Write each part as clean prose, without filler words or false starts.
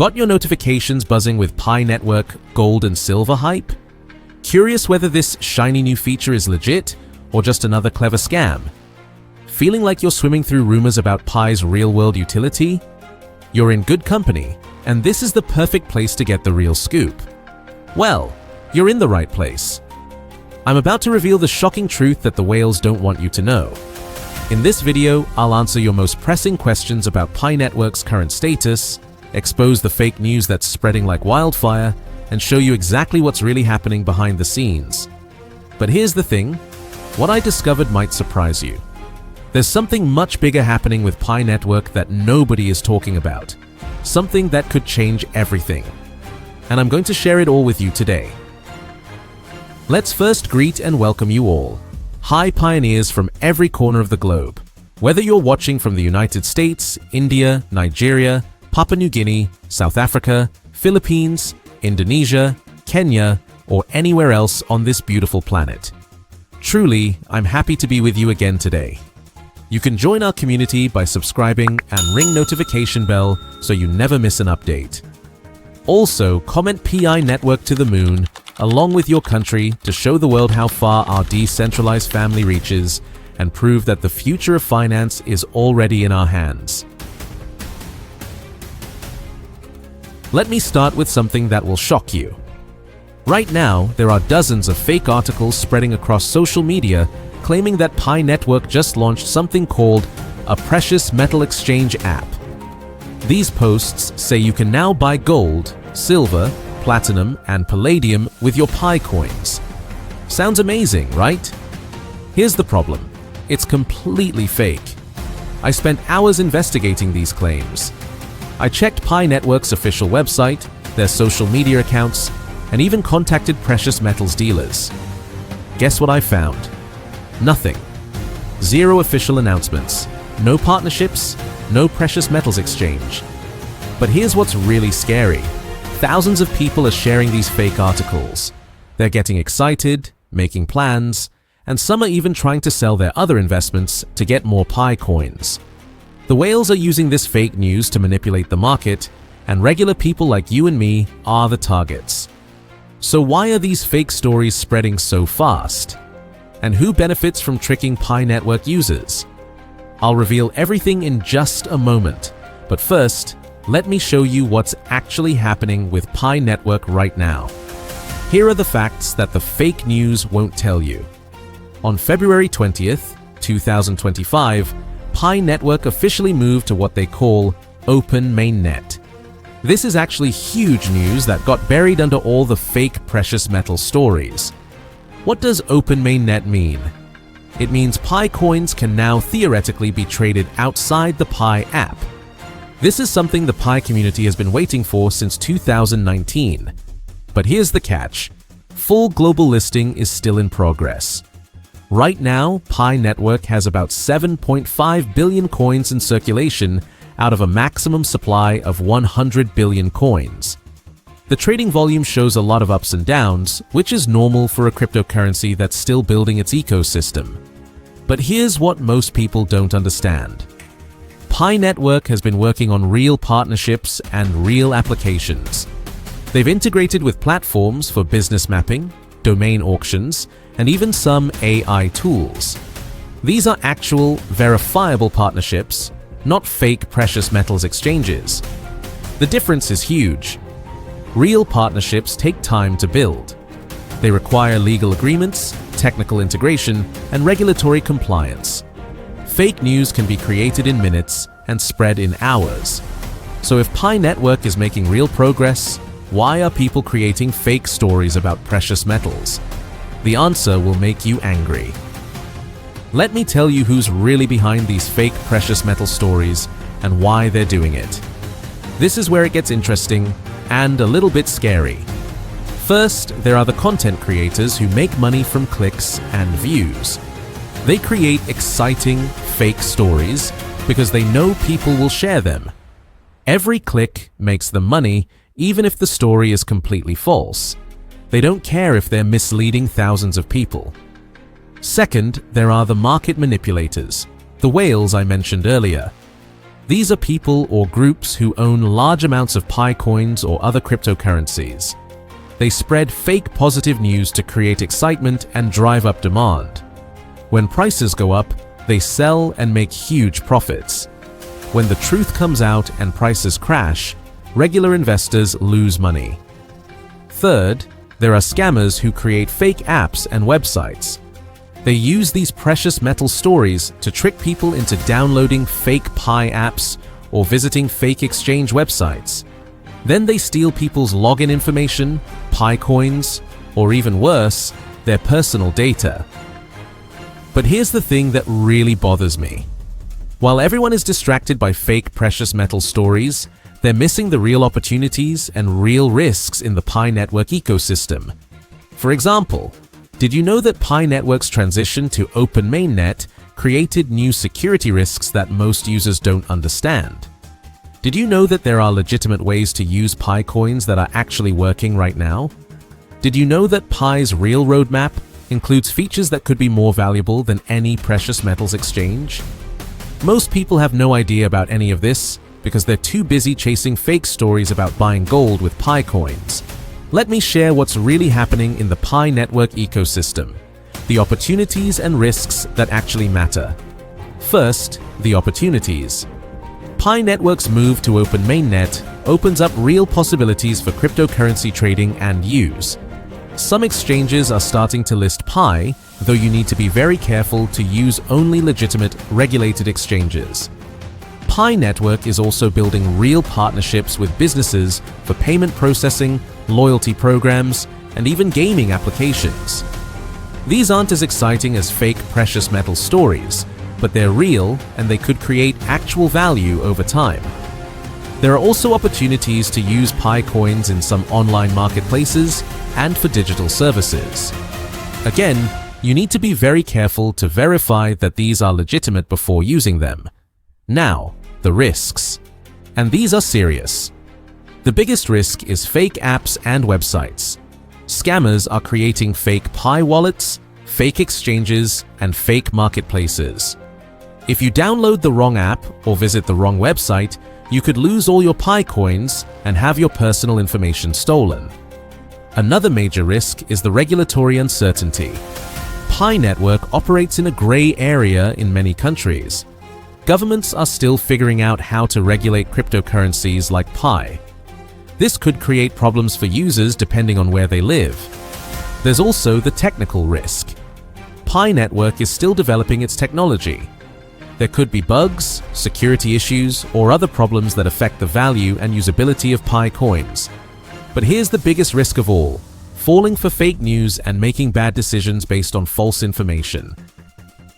Got your notifications buzzing with Pi Network gold and silver hype? Curious whether this shiny new feature is legit or just another clever scam? Feeling like you're swimming through rumors about Pi's real-world utility? You're in good company, and this is the perfect place to get the real scoop. Well, you're in the right place. I'm about to reveal the shocking truth that the whales don't want you to know. In this video, I'll answer your most pressing questions about Pi Network's current status, expose the fake news that's spreading like wildfire, and show you exactly what's really happening behind the scenes. But here's the thing, what I discovered might surprise you. There's something much bigger happening with Pi Network that nobody is talking about. Something that could change everything. And I'm going to share it all with you today. Let's first greet and welcome you all. Hi pioneers from every corner of the globe. Whether you're watching from the United States, India, Nigeria, Papua New Guinea, South Africa, Philippines, Indonesia, Kenya, or anywhere else on this beautiful planet. Truly, I'm happy to be with you again today. You can join our community by subscribing and ring notification bell so you never miss an update. Also, comment PI Network to the moon, along with your country, to show the world how far our decentralized family reaches and prove that the future of finance is already in our hands. Let me start with something that will shock you. Right now, there are dozens of fake articles spreading across social media claiming that Pi Network just launched something called a precious metal exchange app. These posts say you can now buy gold, silver, platinum, and palladium with your PiCoins. Sounds amazing, right? Here's the problem. It's completely fake. I spent hours investigating these claims. I checked Pi Network's official website, their social media accounts, and even contacted precious metals dealers. Guess what I found? Nothing. Zero official announcements. No partnerships, no precious metals exchange. But here's what's really scary. Thousands of people are sharing these fake articles. They're getting excited, making plans, and some are even trying to sell their other investments to get more PiCoins. The whales are using this fake news to manipulate the market, and regular people like you and me are the targets. So why are these fake stories spreading so fast? And who benefits from tricking Pi Network users? I'll reveal everything in just a moment, but first, let me show you what's actually happening with Pi Network right now. Here are the facts that the fake news won't tell you. On February 20th, 2025, Pi Network officially moved to what they call Open Mainnet. This is actually huge news that got buried under all the fake precious metal stories. What does Open Mainnet mean? It means PiCoins can now theoretically be traded outside the Pi app. This is something the Pi community has been waiting for since 2019. But here's the catch. Full global listing is still in progress. Right now, Pi Network has about 7.5 billion coins in circulation out of a maximum supply of 100 billion coins. The trading volume shows a lot of ups and downs, which is normal for a cryptocurrency that's still building its ecosystem. But here's what most people don't understand. Pi Network has been working on real partnerships and real applications. They've integrated with platforms for business mapping, domain auctions, and even some AI tools. These are actual, verifiable partnerships, not fake precious metals exchanges. The difference is huge. Real partnerships take time to build. They require legal agreements, technical integration, and regulatory compliance. Fake news can be created in minutes and spread in hours. So if Pi Network is making real progress, why are people creating fake stories about precious metals? The answer will make you angry. Let me tell you who's really behind these fake precious metal stories and why they're doing it. This is where it gets interesting and a little bit scary. First, there are the content creators who make money from clicks and views. They create exciting, fake stories because they know people will share them. Every click makes them money, even if the story is completely false. They don't care if they're misleading thousands of people. Second, there are the market manipulators, the whales I mentioned earlier. These are people or groups who own large amounts of PiCoins or other cryptocurrencies. They spread fake positive news to create excitement and drive up demand. When prices go up, they sell and make huge profits. When the truth comes out and prices crash, regular investors lose money. Third, there are scammers who create fake apps and websites. They use these precious metal stories to trick people into downloading fake Pi apps or visiting fake exchange websites. Then they steal people's login information, PiCoins, or even worse, their personal data. But here's the thing that really bothers me. While everyone is distracted by fake precious metal stories, they're missing the real opportunities and real risks in the Pi network ecosystem. For example, did you know that Pi network's transition to open mainnet created new security risks that most users don't understand? Did you know that there are legitimate ways to use PiCoins that are actually working right now? Did you know that Pi's real roadmap includes features that could be more valuable than any precious metals exchange? Most people have no idea about any of this because they're too busy chasing fake stories about buying gold with PiCoins. Let me share what's really happening in the Pi network ecosystem, the opportunities and risks that actually matter. First, the opportunities. Pi network's move to open mainnet opens up real possibilities for cryptocurrency trading and use. Some exchanges are starting to list Pi, though you need to be very careful to use only legitimate, regulated exchanges. Pi network is also building real partnerships with businesses for payment processing, loyalty programs, and even gaming applications. These aren't as exciting as fake precious metal stories, but they're real and they could create actual value over time. There are also opportunities to use PiCoins in some online marketplaces and for digital services. Again, you need to be very careful to verify that these are legitimate before using them. Now, the risks. And these are serious. The biggest risk is fake apps and websites. Scammers are creating fake Pi wallets, fake exchanges, and fake marketplaces. If you download the wrong app or visit the wrong website, you could lose all your PiCoins and have your personal information stolen. Another major risk is the regulatory uncertainty. Pi network operates in a gray area in many countries. Governments are still figuring out how to regulate cryptocurrencies like Pi. This could create problems for users depending on where they live. There's also the technical risk. Pi network is still developing its technology. There could be bugs, security issues, or other problems that affect the value and usability of PiCoins. But here's the biggest risk of all: falling for fake news and making bad decisions based on false information.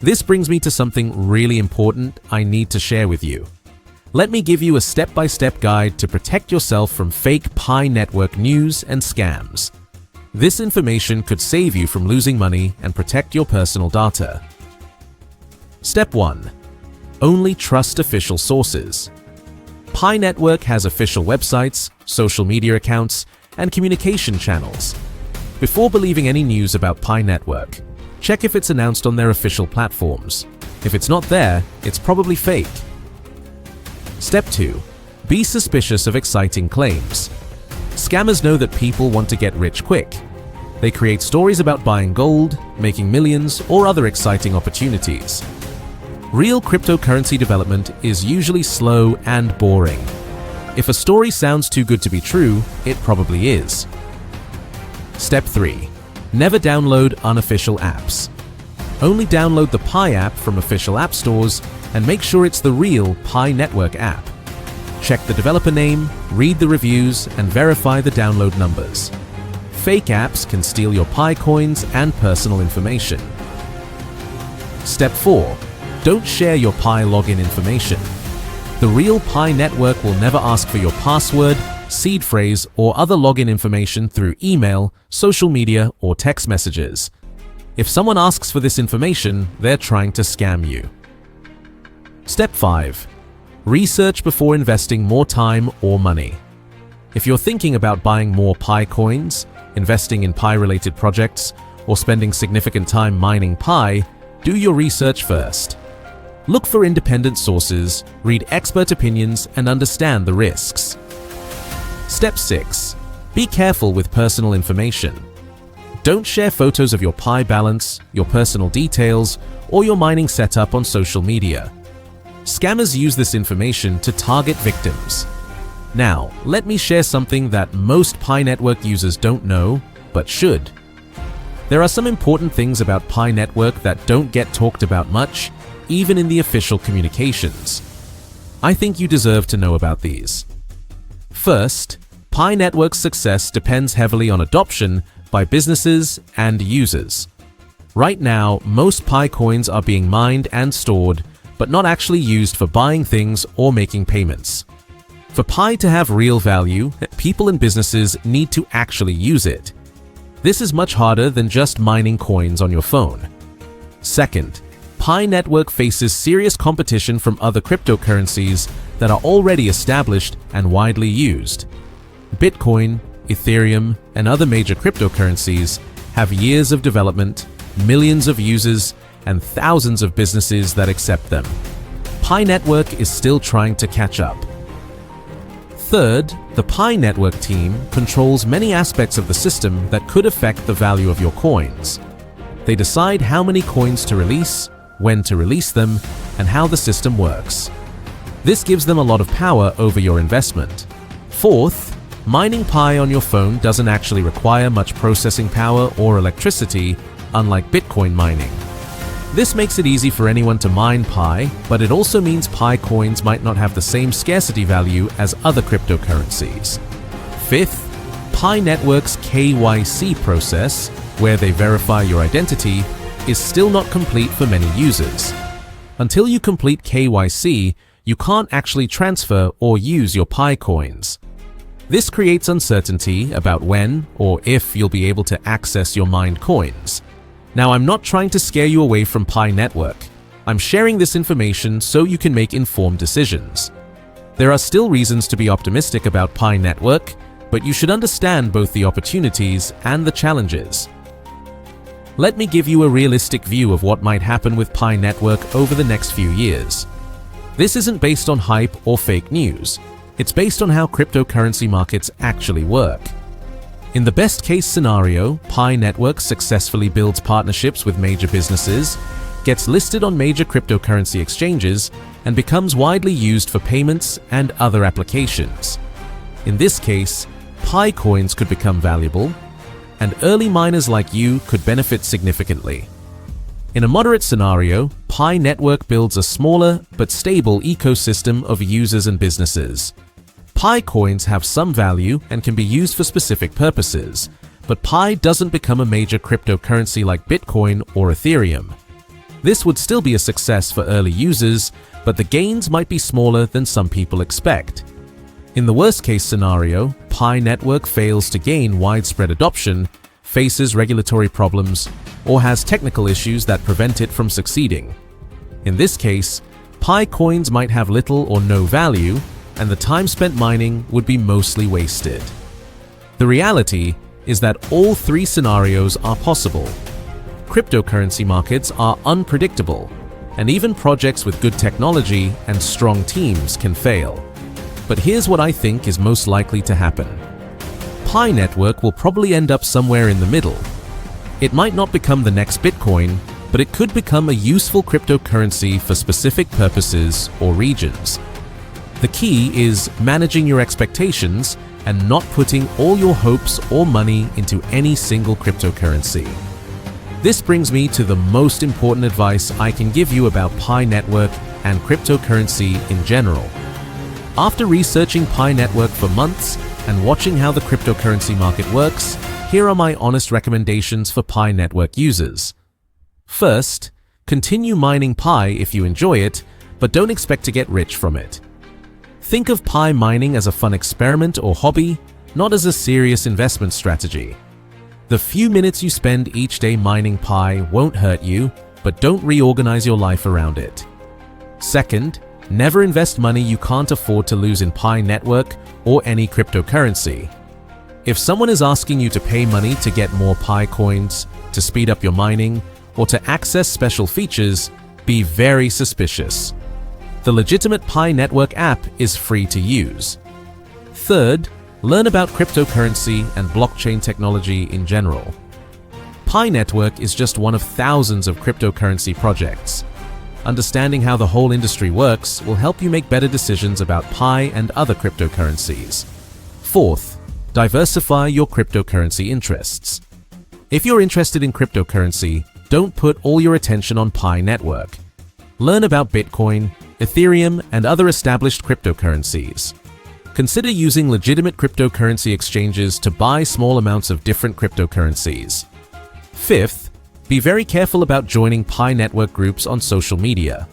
This brings me to something really important I need to share with you. Let me give you a step-by-step guide to protect yourself from fake Pi network news and scams. This information could save you from losing money and protect your personal data. Step 1. Only trust official sources. Pi network has official websites, social media accounts, and communication channels. Before believing any news about Pi network, check if it's announced on their official platforms. If it's not there, it's probably fake. Step 2. Be suspicious of exciting claims. Scammers know that people want to get rich quick. They create stories about buying gold, making millions, or other exciting opportunities. Real cryptocurrency development is usually slow and boring. If a story sounds too good to be true, it probably is. Step 3. Never download unofficial apps. Only download the Pi app from official app stores and make sure it's the real Pi network app. Check the developer name, read the reviews, and verify the download numbers. Fake apps can steal your PiCoins and personal information. Step 4. Don't share your Pi login information. The real Pi network will never ask for your password, seed phrase, or other login information through email, social media, or text messages. If someone asks for this information, they're trying to scam you. Step 5. Research before investing more time or money. If you're thinking about buying more PiCoins, investing in Pi-related projects, or spending significant time mining Pi, do your research first. Look for independent sources, read expert opinions, and understand the risks. Step 6. Be careful with personal information. Don't share photos of your Pi balance, your personal details, or your mining setup on social media. Scammers use this information to target victims. Now, let me share something that most Pi network users don't know, but should. There are some important things about Pi network that don't get talked about much, even in the official communications. I think you deserve to know about these. First, Pi network's success depends heavily on adoption by businesses and users. Right now, most Pi coins are being mined and stored, but not actually used for buying things or making payments. For Pi to have real value, people and businesses need to actually use it. This is much harder than just mining coins on your phone. Second, Pi network faces serious competition from other cryptocurrencies that are already established and widely used. Bitcoin, Ethereum, and other major cryptocurrencies have years of development, millions of users, and thousands of businesses that accept them. Pi network is still trying to catch up. Third, the Pi network team controls many aspects of the system that could affect the value of your coins. They decide how many coins to release, when to release them, and how the system works. This gives them a lot of power over your investment. Fourth, mining Pi on your phone doesn't actually require much processing power or electricity, unlike Bitcoin mining. This makes it easy for anyone to mine Pi, but it also means Pi coins might not have the same scarcity value as other cryptocurrencies. Fifth, Pi network's KYC process, where they verify your identity, is still not complete for many users. Until you complete KYC, you can't actually transfer or use your Pi coins. This creates uncertainty about when or if you'll be able to access your mined coins. Now, I'm not trying to scare you away from Pi network. I'm sharing this information so you can make informed decisions. There are still reasons to be optimistic about Pi network, but you should understand both the opportunities and the challenges. Let me give you a realistic view of what might happen with Pi network over the next few years. This isn't based on hype or fake news. It's based on how cryptocurrency markets actually work. In the best case scenario, Pi network successfully builds partnerships with major businesses, gets listed on major cryptocurrency exchanges, and becomes widely used for payments and other applications. In this case, Pi coins could become valuable, and early miners like you could benefit significantly. In a moderate scenario, Pi network builds a smaller but stable ecosystem of users and businesses. Pi coins have some value and can be used for specific purposes, but Pi doesn't become a major cryptocurrency like Bitcoin or Ethereum. This would still be a success for early users, but the gains might be smaller than some people expect. In the worst-case scenario, Pi network fails to gain widespread adoption, faces regulatory problems, or has technical issues that prevent it from succeeding. In this case, Pi coins might have little or no value, and the time spent mining would be mostly wasted. The reality is that all three scenarios are possible. Cryptocurrency markets are unpredictable, and even projects with good technology and strong teams can fail. But here's what I think is most likely to happen. Pi network will probably end up somewhere in the middle. It might not become the next Bitcoin, but it could become a useful cryptocurrency for specific purposes or regions. The key is managing your expectations and not putting all your hopes or money into any single cryptocurrency. This brings me to the most important advice I can give you about Pi network and cryptocurrency in general. After researching Pi network for months and watching how the cryptocurrency market works, here are my honest recommendations for Pi network users. First, continue mining Pi if you enjoy it, but don't expect to get rich from it. Think of Pi mining as a fun experiment or hobby, not as a serious investment strategy. The few minutes you spend each day mining Pi won't hurt you, but don't reorganize your life around it. Second, never invest money you can't afford to lose in Pi network or any cryptocurrency. If someone is asking you to pay money to get more Pi coins, to speed up your mining, or to access special features, Be very suspicious. The legitimate Pi Network app is free to use. Third, learn about cryptocurrency and blockchain technology in general. Pi Network is just one of thousands of cryptocurrency projects. Understanding how the whole industry works will help you make better decisions about Pi and other cryptocurrencies. Fourth, diversify your cryptocurrency interests. If you're interested in cryptocurrency, don't put all your attention on Pi Network. Learn about Bitcoin, Ethereum, and other established cryptocurrencies. Consider using legitimate cryptocurrency exchanges to buy small amounts of different cryptocurrencies. Fifth, be very careful about joining Pi Network groups on social media.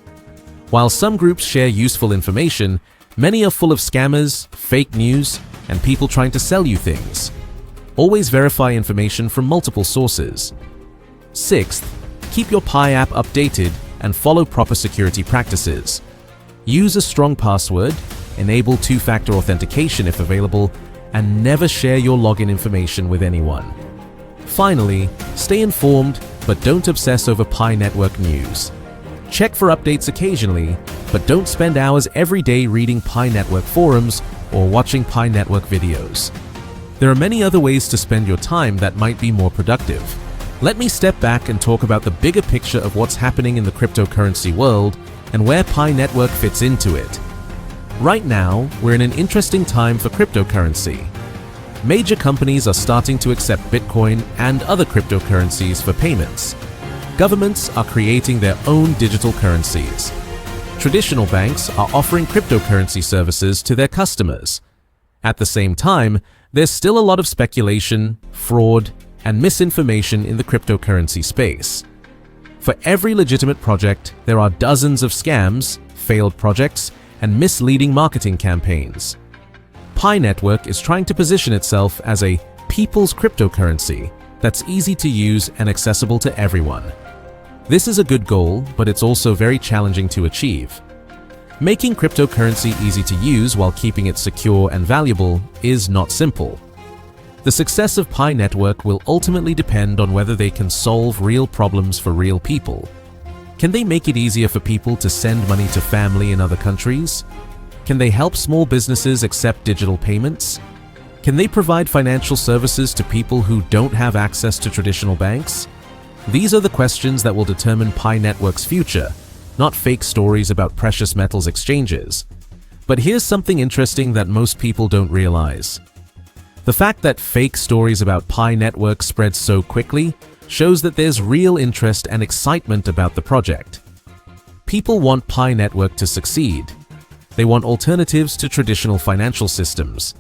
While some groups share useful information, many are full of scammers, fake news, and people trying to sell you things. Always verify information from multiple sources. Sixth, keep your Pi app updated and follow proper security practices. Use a strong password, enable two-factor authentication if available, and never share your login information with anyone. Finally, stay informed, but don't obsess over Pi Network news. Check for updates occasionally, but don't spend hours every day reading Pi Network forums or watching Pi Network videos. There are many other ways to spend your time that might be more productive. Let me step back and talk about the bigger picture of what's happening in the cryptocurrency world and where Pi Network fits into it. Right now, we're in an interesting time for cryptocurrency. Major companies are starting to accept Bitcoin and other cryptocurrencies for payments. Governments are creating their own digital currencies. Traditional banks are offering cryptocurrency services to their customers. At the same time, there's still a lot of speculation, fraud, and misinformation in the cryptocurrency space. For every legitimate project, there are dozens of scams, failed projects, and misleading marketing campaigns. Pi Network is trying to position itself as a people's cryptocurrency that's easy to use and accessible to everyone. This is a good goal, but it's also very challenging to achieve. Making cryptocurrency easy to use while keeping it secure and valuable is not simple. The success of Pi Network will ultimately depend on whether they can solve real problems for real people. Can they make it easier for people to send money to family in other countries? Can they help small businesses accept digital payments? Can they provide financial services to people who don't have access to traditional banks? These are the questions that will determine Pi Network's future, not fake stories about precious metals exchanges. But here's something interesting that most people don't realize. The fact that fake stories about Pi Network spread so quickly shows that there's real interest and excitement about the project. People want Pi Network to succeed. They want alternatives to traditional financial systems.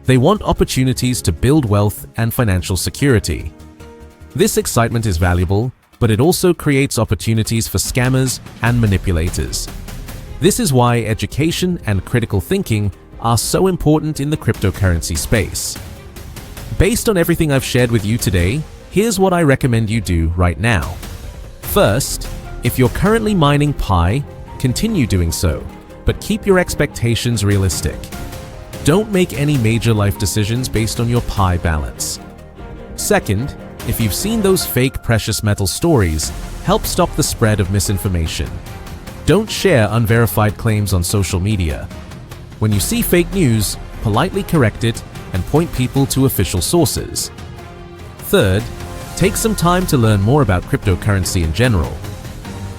They want opportunities to build wealth and financial security. This excitement is valuable, but it also creates opportunities for scammers and manipulators. This is why education and critical thinking are so important in the cryptocurrency space. Based on everything I've shared with you today, here's what I recommend you do right now. First, if you're currently mining Pi, continue doing so, but keep your expectations realistic. Don't make any major life decisions based on your Pi balance. Second, if you've seen those fake precious metal stories, help stop the spread of misinformation. Don't share unverified claims on social media. When you see fake news, politely correct it and point people to official sources. Third, take some time to learn more about cryptocurrency in general.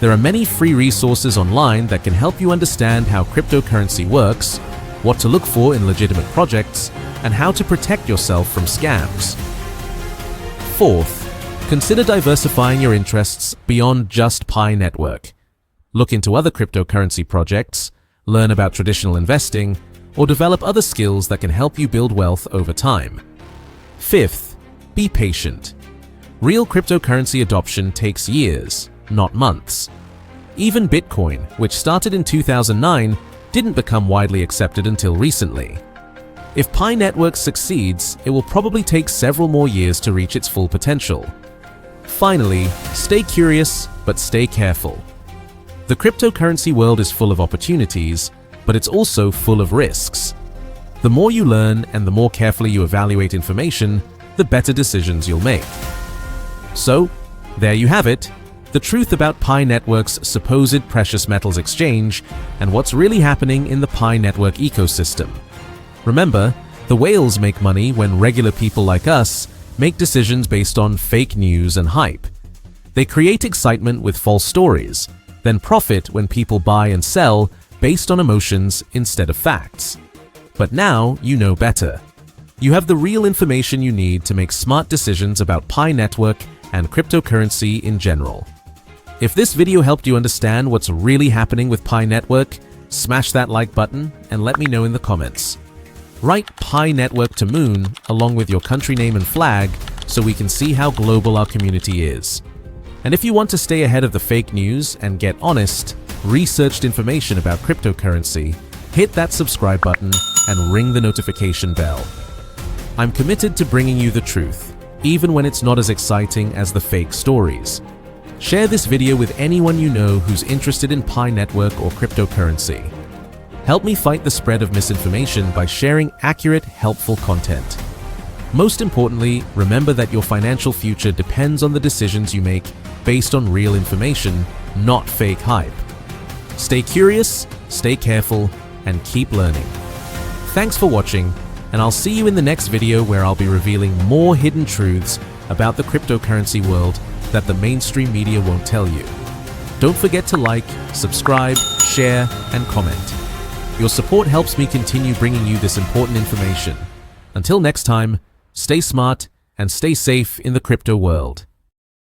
There are many free resources online that can help you understand how cryptocurrency works, what to look for in legitimate projects, and how to protect yourself from scams. Fourth, consider diversifying your interests beyond just Pi Network. Look into other cryptocurrency projects, learn about traditional investing, or develop other skills that can help you build wealth over time. Fifth, be patient. Real cryptocurrency adoption takes years, not months. Even Bitcoin, which started in 2009, didn't become widely accepted until recently. If Pi Network succeeds, it will probably take several more years to reach its full potential. Finally, stay curious, but stay careful. The cryptocurrency world is full of opportunities, but it's also full of risks. The more you learn and the more carefully you evaluate information, the better decisions you'll make. So, there you have it. the truth about Pi Network's supposed precious metals exchange, and what's really happening in the Pi Network ecosystem. Remember, the whales make money when regular people like us make decisions based on fake news and hype. They create excitement with false stories, then profit when people buy and sell based on emotions instead of facts. But now you know better. You have the real information you need to make smart decisions about Pi Network and cryptocurrency in general. If this video helped you understand what's really happening with Pi Network, smash that like button and let me know in the comments. Write Pi Network to Moon along with your country name and flag so we can see how global our community is. And if you want to stay ahead of the fake news and get honest, researched information about cryptocurrency, hit that subscribe button and ring the notification bell. I'm committed to bringing you the truth, even when it's not as exciting as the fake stories. Share this video with anyone you know who's interested in Pi Network or cryptocurrency. Help me fight the spread of misinformation by sharing accurate, helpful content. Most importantly, remember that your financial future depends on the decisions you make based on real information, not fake hype. Stay curious, stay careful, and keep learning. Thanks for watching, and I'll see you in the next video where I'll be revealing more hidden truths about the cryptocurrency world that the mainstream media won't tell you. Don't forget to like, subscribe, share, and comment. Your support helps me continue bringing you this important information. Until next time, stay smart and stay safe in the crypto world.